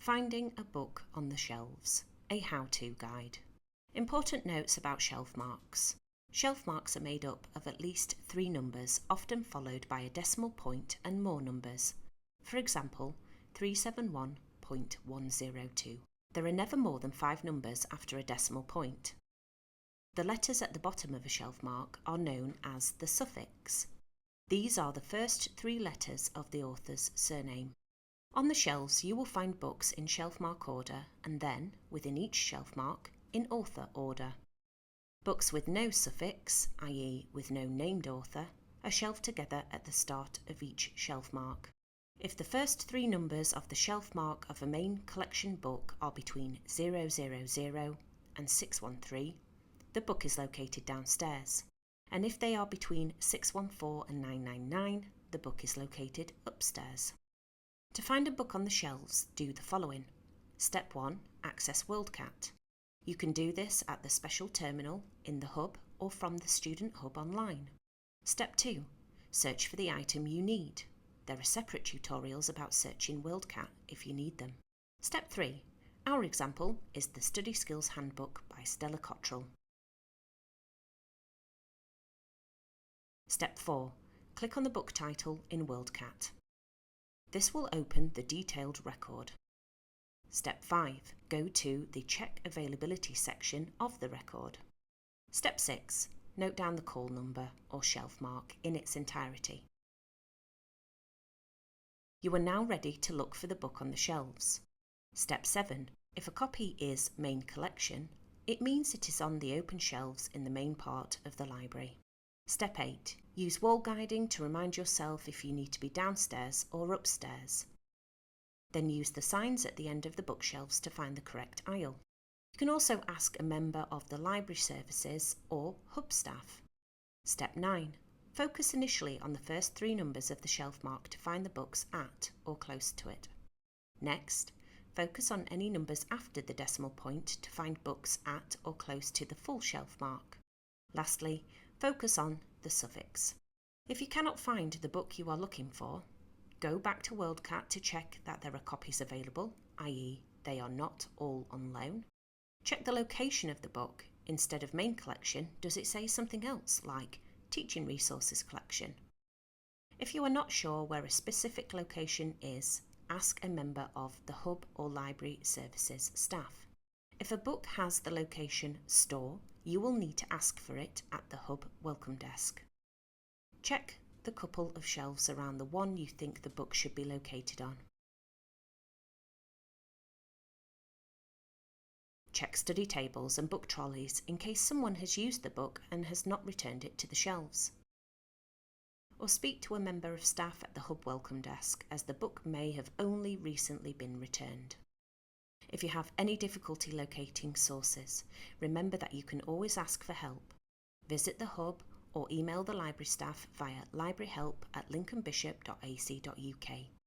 Finding a book on the shelves, a how-to guide. Important notes about shelf marks. Shelf marks are made up of at least 3 numbers, often followed by a decimal point and more numbers. For example, 371.102. There are never more than 5 numbers after a decimal point. The letters at the bottom of a shelf mark are known as the suffix. These are the first 3 letters of the author's surname. On the shelves you will find books in shelf mark order and then, within each shelf mark, in author order. Books with no suffix, i.e. with no named author, are shelved together at the start of each shelf mark. If the first 3 numbers of the shelf mark of a main collection book are between 000 and 613, the book is located downstairs, and if they are between 614 and 999, the book is located upstairs. To find a book on the shelves, do the following. Step 1. Access WorldCat. You can do this at the special terminal, in the hub, or from the Student Hub online. Step 2. Search for the item you need. There are separate tutorials about searching WorldCat if you need them. Step 3. Our example is the Study Skills Handbook by Stella Cottrell. Step 4. Click on the book title in WorldCat. This will open the detailed record. Step 5. Go to the Check Availability section of the record. Step 6. Note down the call number or shelf mark in its entirety. You are now ready to look for the book on the shelves. Step 7. If a copy is main collection, it means it is on the open shelves in the main part of the library. Step 8. Use wall guiding to remind yourself if you need to be downstairs or upstairs. Then use the signs at the end of the bookshelves to find the correct aisle. You can also ask a member of the library services or hub staff. Step 9. Focus initially on the first 3 numbers of the shelf mark to find the books at or close to it. Next, focus on any numbers after the decimal point to find books at or close to the full shelf mark. Lastly, focus on the suffix. If you cannot find the book you are looking for, go back to WorldCat to check that there are copies available, i.e. they are not all on loan. Check the location of the book. Instead of main collection, does it say something else like Teaching Resources Collection? If you are not sure where a specific location is, ask a member of the hub or library services staff. If a book has the location Store, you will need to ask for it at the hub welcome desk. Check the couple of shelves around the one you think the book should be located on. Check study tables and book trolleys in case someone has used the book and has not returned it to the shelves. Or speak to a member of staff at the hub welcome desk, as the book may have only recently been returned. If you have any difficulty locating sources, remember that you can always ask for help. Visit the hub or email the library staff via libraryhelp@lincolnbishop.ac.uk.